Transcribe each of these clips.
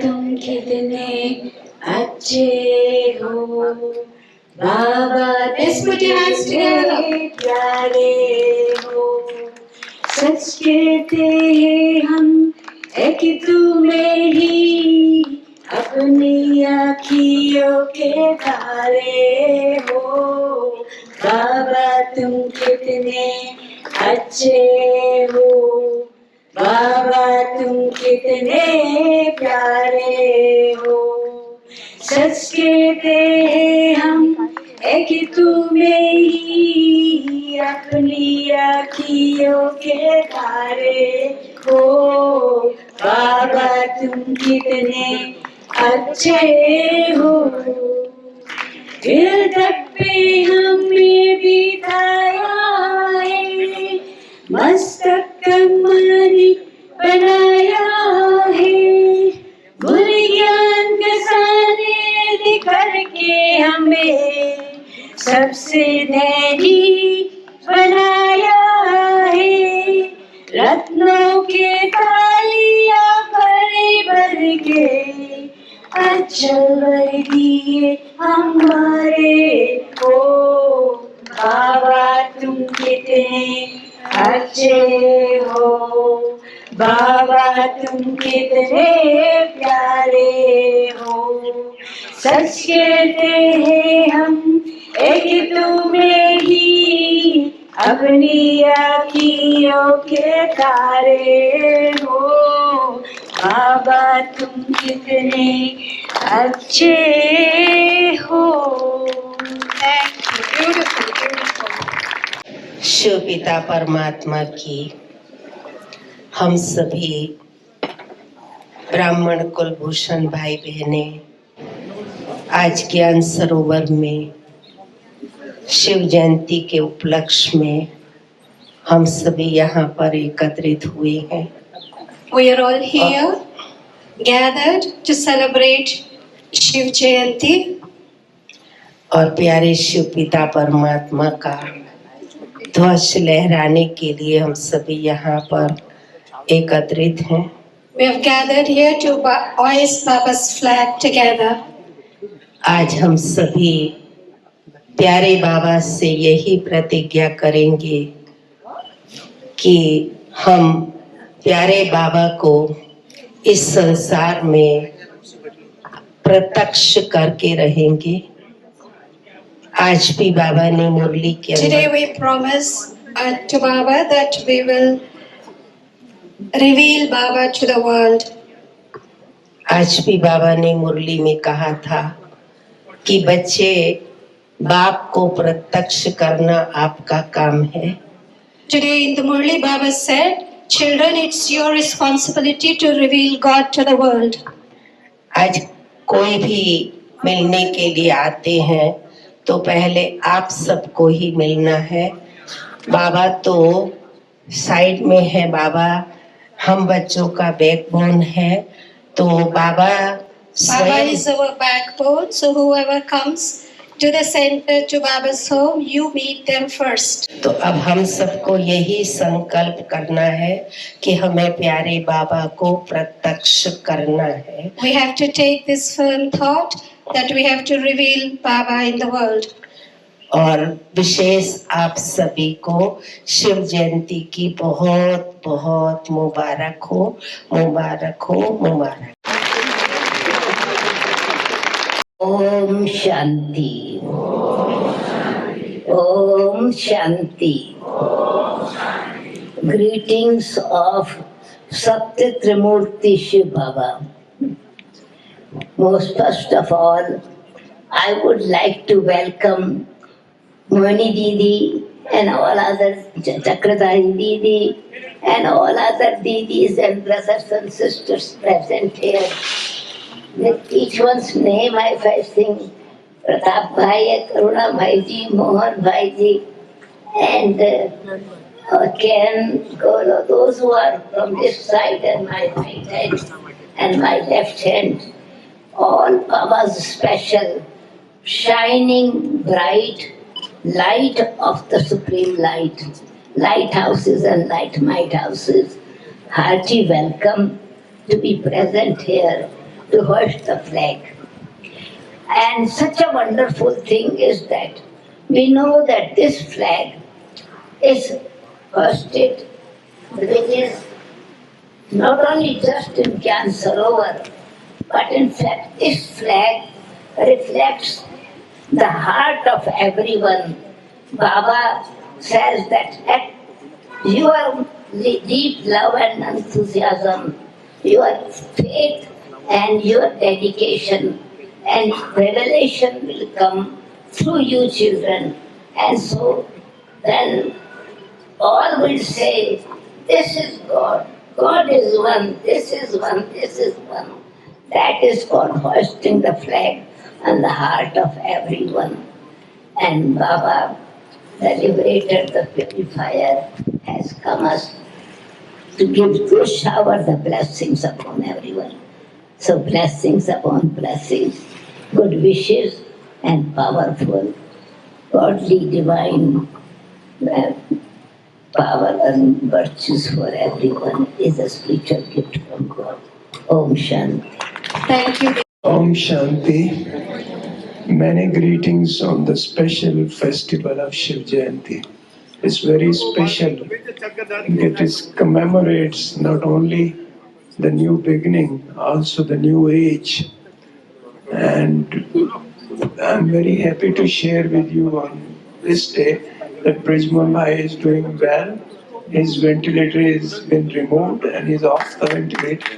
तुम कितने अच्छे हो बाबा, Let's put your hands together. प्यारे हो। सच कहते हैं हम एक तुम्हें ही अपनी आँखियों के तारे हो बाबा, तुम कितने अच्छे हो बाबा, तुम कितने प्यारे हो। सच कहते हैं हम एक तुम्हें ही अपनी आँखियों के तारे हो बाबा, तुम कितने अच्छे हो। दिल तक पे हमें बिठाया है, मस्तक कमनी बनाया है, गुर ज्ञान के सारे दिखर के हमें सबसे धनी बनाया है। रत्नों के तालियां भर भर के अचल भर दिए हमारे हो बाबा, तुम कितने अच्छे हो बाबा, तुम कितने प्यारे हो। सच कहते हैं हम एक तुम्हें ही अपनी आँखियों के तारे हो बाबा, तुम कितने अच्छे हो। शिव पिता परमात्मा की हम सभी ब्राह्मण कुलभूषण भाई बहने आज ज्ञान सरोवर में शिव जयंती के उपलक्ष्य में हम सभी यहाँ पर एकत्रित हुए हैं। We are all here gathered to celebrate Shiv Jayanti. और प्यारे शिव पिता परमात्मा का ध्वज लहराने के लिए हम सभी यहाँ पर एकत्रित हैं। We have gathered here to hoist Baba's flag together. आज हम सभी प्यारे बाबा से यही प्रतिज्ञा करेंगे कि हम प्यारे बाबा को इस संसार में प्रत्यक्ष करके रहेंगे। आज भी बाबा ने मुरली के Today we promise to Baba that we will reveal Baba to the world. आज भी बाबा ने मुरली में कहा था कि बच्चे बाप को प्रत्यक्ष करना आपका काम है। Today in the Murli Baba said, children, it's your responsibility to reveal God to the world. आज कोई भी मिलने के लिए आते हैं तो पहले आप सबको ही मिलना है। बाबा तो साइड में है, बाबा हम बच्चों का बैकबोन है, तो बाबा Baba is our backbone, so whoever comes to the center, to Baba's home, you meet them first. तो अब हम सबको यही संकल्प करना है कि हमें प्यारे बाबा को प्रत्यक्ष करना है। We have to take this firm thought that we have to reveal Baba in the world. और विशेष आप सभी को शिव जयंती की बहुत बहुत मुबारक हो, मुबारक हो, मुबारक। Om Shanti, Om Shanti. Greetings of Satya Trimurti Shiv Baba. Most first of all, I would like to welcome Moini Didi and all other Chakradhari Didi and all other Didis and brothers and sisters present here. With each one's name, if I sing Pratap Bhai, Karuna Bhai Ji, Mohan Bhai Ji, and Ken, Golo, those who are from this side and my right hand and my left hand, all Baba's special, shining bright light of the Supreme Light, lighthouses and light might houses. Hearty welcome to be present here to hoist the flag. And such a wonderful thing is that we know that this flag is hoisted, which is not only just in Gyan Sarovar, but in fact this flag reflects the heart of everyone. Baba says that at your deep love and enthusiasm, your faith and your dedication and revelation will come through you children. And so then all will say, this is God. God is one, this is one, this is one. That is called hoisting the flag on the heart of everyone. And Baba, the liberator, the purifier, has come us to give to shower the blessings upon everyone. So blessings upon blessings, good wishes and powerful, godly, divine power and virtues for everyone is a spiritual gift from God. Om Shanti. Thank you. Om Shanti. Many greetings on the special festival of Shiv Jayanti. It's very special. It commemorates not only the new beginning, also the new age. And I'm very happy to share with you on this day that Brij Mumbai is doing well. His ventilator has been removed and he's off the ventilator.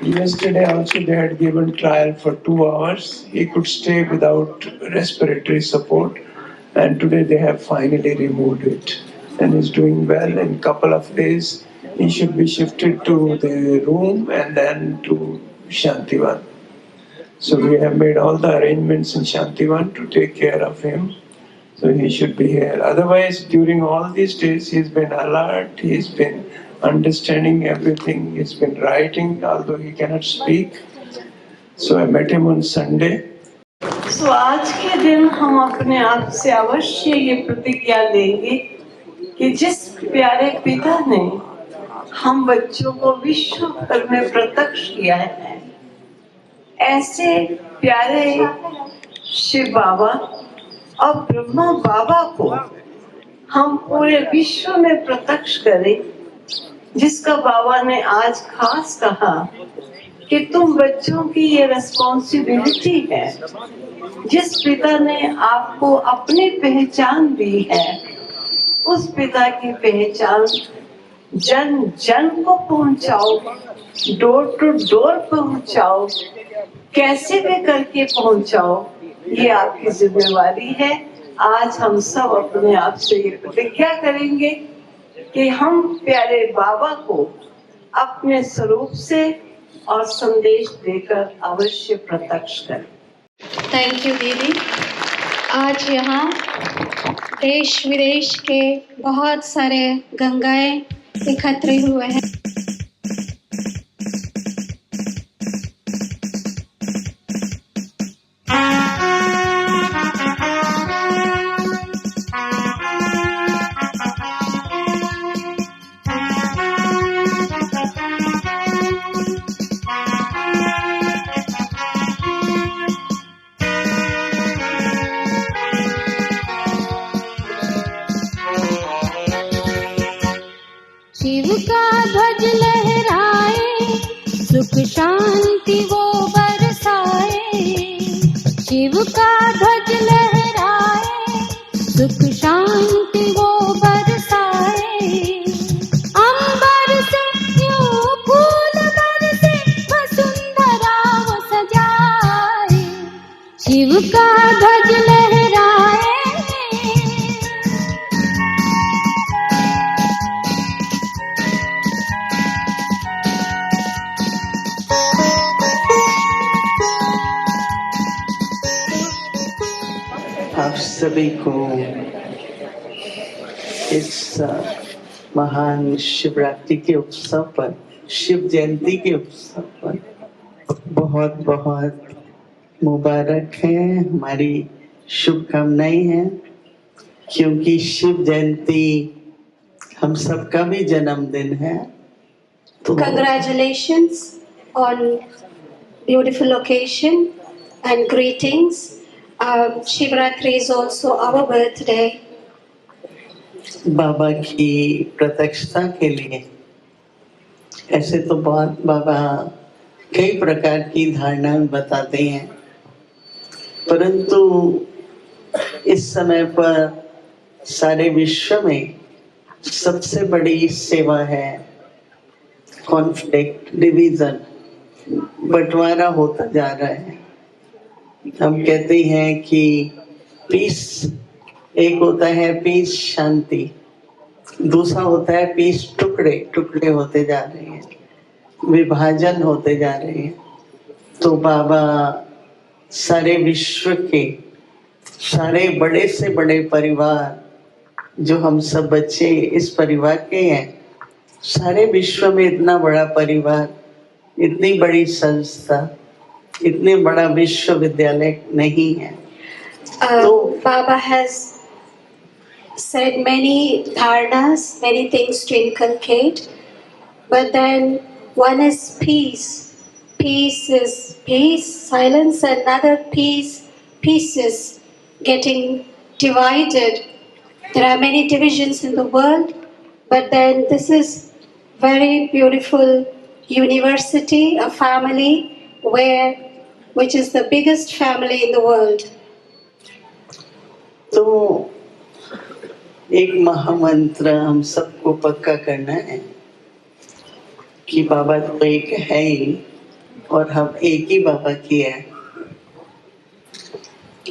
Yesterday also they had given trial for 2 hours. He could stay without respiratory support, and today they have finally removed it and is doing well. In a couple of days he should be shifted to the room and then to Shantivan. So we have made all the arrangements in Shantivan to take care of him. So he should be here. Otherwise, during all these days, he's been alert, he's been understanding everything, he's been writing, although he cannot speak. So I met him on Sunday. So आज के दिन हम अपने आप से अवश्य ये प्रतिज्ञा लेंगे कि जिस प्यारे पिता ने हम बच्चों को विश्व भर में प्रत्यक्ष किया है, ऐसे प्यारे शिव बाबा और ब्रह्मा बाबा को हम पूरे विश्व में प्रत्यक्ष करें, जिसका बाबा ने आज खास कहा कि तुम बच्चों की ये रिस्पॉन्सिबिलिटी है। जिस पिता ने आपको अपनी पहचान दी है, उस पिता की पहचान जन जन को पहुंचाओ, डोर टू डोर पहुंचाओ, कैसे भी करके पहुंचाओ, ये आपकी जिम्मेवारी है। आज हम सब अपने आप से ये प्रतिज्ञा करेंगे कि हम प्यारे बाबा को अपने स्वरूप से और संदेश देकर अवश्य प्रत्यक्ष करें। थैंक यू दीदी। आज यहाँ देश विदेश के बहुत सारे गंगाएं एकत्र हुए हैं। शिव का ध्वज लहराए, सुख शांति वो बरसाए। शिव का ध्वज लहराए, सुख शांति वो बरसाए। अंबर से यूं फूल बरसे, वसुंधरा वो सजाए। शिव का ध्वज लहराए। आप सभी को इस महान शिवरात्रि के उत्सव पर, शिव जयंती के उत्सव पर बहुत बहुत मुबारक है, हमारी शुभकामनाएं हैं। क्योंकि शिव जयंती हम सबका भी जन्मदिन है। तो Congratulations on beautiful occasion and greetings. Shivratri is also our birthday. बाबा की प्रत्यक्षता के लिए ऐसे तो बहुत बाबा कई प्रकार की धारणा बताते हैं, परंतु इस समय पर सारे विश्व में सबसे बड़ी सेवा है कॉन्फ्लिक्ट, डिवीजन, बंटवारा होता जा रहा है। हम कहते हैं कि पीस, एक होता है पीस शांति, दूसरा होता है पीस टुकड़े टुकड़े होते जा रहे हैं, विभाजन होते जा रहे हैं। तो बाबा सारे विश्व के सारे बड़े से बड़े परिवार, जो हम सब बच्चे इस परिवार के हैं, सारे विश्व में इतना बड़ा परिवार, इतनी बड़ी संस्था, इतने बड़ा विश्वविद्यालय नहीं है। तो Baba has said many dharnas, many things to inculcate, but then one is peace. Peace is peace, silence, another peace, pieces getting divided. There are many divisions in the world, but then this is very beautiful university, a family which is the biggest family in the world. तो एक महामंत्र हम सबको पक्का करना है कि बाबा तो एक है ही और हम एक ही बाबा की है,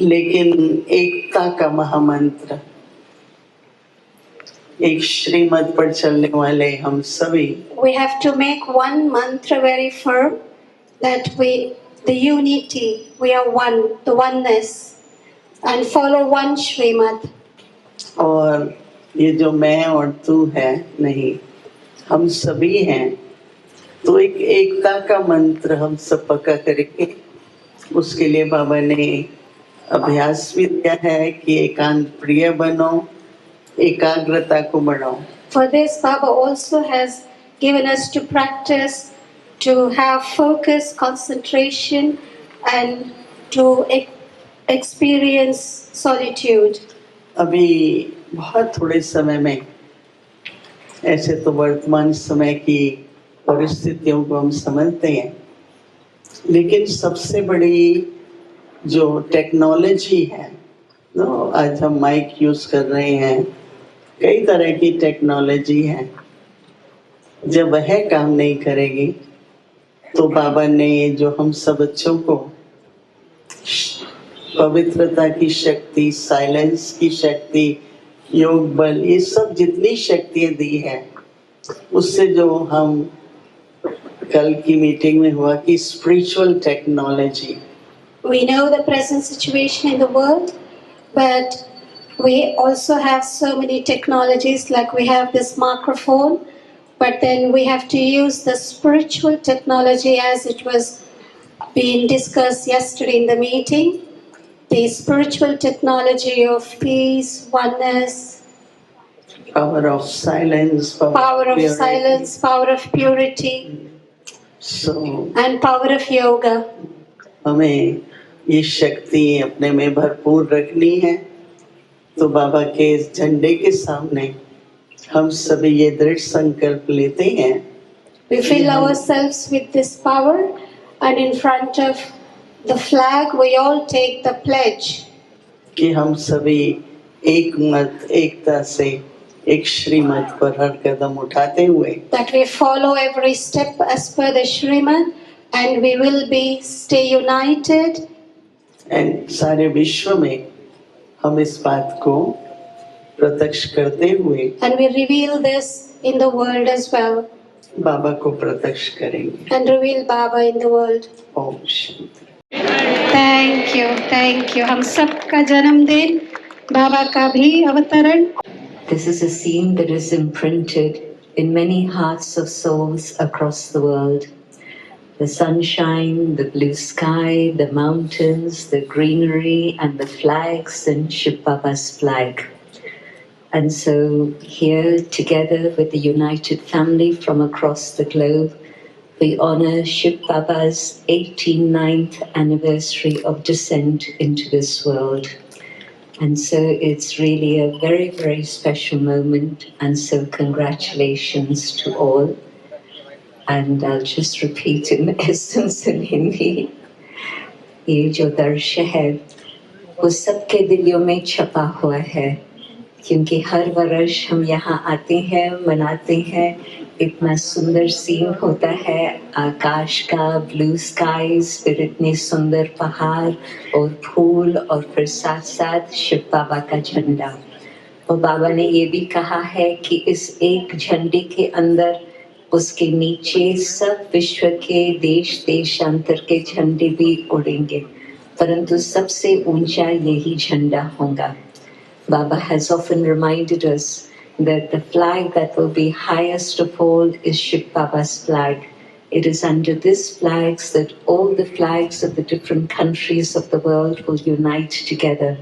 लेकिन एकता का महामंत्र, एक श्रीमत पर चलने वाले हम सभी, We have to make one mantra very firm, that the unity, we are one, the oneness, and follow one Srimad. और ये जो मैं और तू है नहीं, हम सभी हैं, तो एक एकता का मंत्र हम सब पक्का करेंगे। उसके लिए बाबा ने अभ्यास भी दिया है कि एकांत प्रिय बनो, एकाग्रता को बढ़ाओ। For this, Baba also has given us to practice, to have focus, concentration, and to experience solitude. अभी बहुत थोड़े समय में, ऐसे तो वर्तमान समय की परिस्थितियों को हम समझते हैं, लेकिन सबसे बड़ी जो टेक्नोलॉजी है, आज हम माइक यूज कर रहे हैं, कई तरह की टेक्नोलॉजी है, जब वह काम नहीं करेगी तो बाबा ने जो हम सब बच्चों को पवित्रता की शक्ति, साइलेंस की शक्ति, योग बल, ये सब जितनी शक्तियाँ दी है, उससे जो हम कल की मीटिंग में हुआ कि spiritual technology. We know the present situation in the world, but we also have so many technologies, like we have this microphone, but then we have to use the spiritual technology as it was being discussed yesterday in the meeting. The spiritual technology of peace, oneness, power of silence, power of silence, power of purity, and power of yoga. हमें ये शक्ति अपने में भरपूर रखनी है, तो बाबा के इस झंडे के सामने हम सभी ये दृढ़ संकल्प लेते हैं। We fill ourselves with this power, and in front of the flag we all take the pledge कि हम सभी एक मत, एकता से एक श्रीमत पर हर कदम उठाते हुए, that we follow every step as per the Shrimad, and we will be stay united. And सारे विश्व में हम इस बात को प्रत्यक्ष करते हुए And we reveal this in the world as well. बाबा को प्रत्यक्ष करेंगे। And reveal Baba in the world. Om Shanti. Thank you, thank you. हम सबका जन्मदिन, बाबा का भी अवतरण। This is a scene that is imprinted in many hearts of souls across the world. The sunshine, the blue sky, the mountains, the greenery, and the flags and Shiv Baba's flag. And so here, together with the united family from across the globe, we honor Shiv Baba's 89th anniversary of descent into this world. And so it's really a very, very special moment. And so congratulations to all. And I'll just repeat in essence in Hindi. ये जो दर्श है वो सबके दिलों में छपा हुआ है, क्योंकि हर वर्ष हम यहाँ आते हैं, मनाते हैं, इतना सुंदर सीन होता है आकाश का, ब्लू स्काईज, फिर इतने सुंदर पहाड़ और फूल, और फिर साथ साथ शिव बाबा का झंडा। और बाबा ने ये भी कहा है कि इस एक झंडे के अंदर, उसके नीचे सब विश्व के देश देशांतर के झंडे भी उड़ेंगे, परंतु सबसे ऊंचा यही झंडा होगा। Baba has often reminded us that the flag that will be highest of all is Shiv Baba's flag. It is under this flag that all the flags of the different countries of the world will unite together.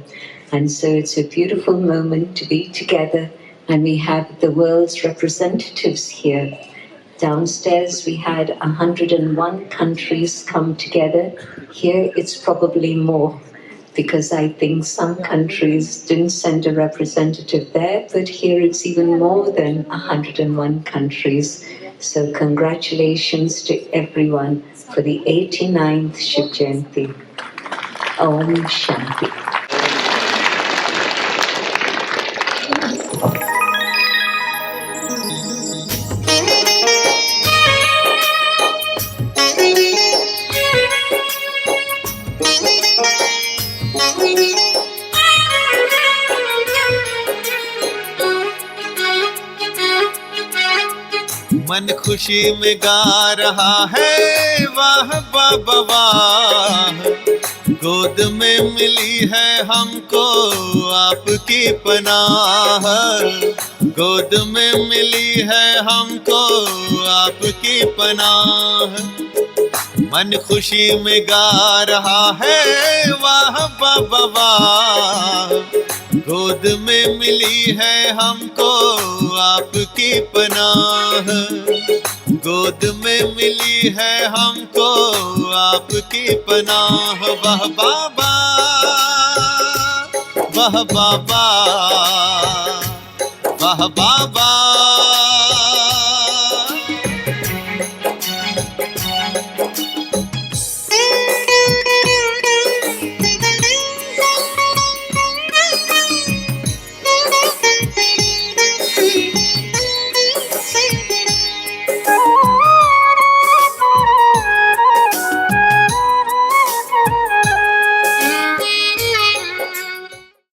And so it's a beautiful moment to be together, and we have the world's representatives here. Downstairs we had 101 countries come together. Here it's probably more, because I think some countries didn't send a representative there, but here it's even more than 101 countries. So congratulations to everyone for the 89th Shiv Jayanti. Om Shanti. मन खुशी में गा रहा है वाह बाबा वाह, गोद में मिली है हमको आपकी पनाह, गोद में मिली है हमको आपकी पनाह। मन खुशी में गा रहा है वाह बाबा वाह, गोद में मिली है हमको आपकी पनाह, गोद में मिली है हमको आपकी पनाह। वाह बाबा वाह बाबा वाह बाबा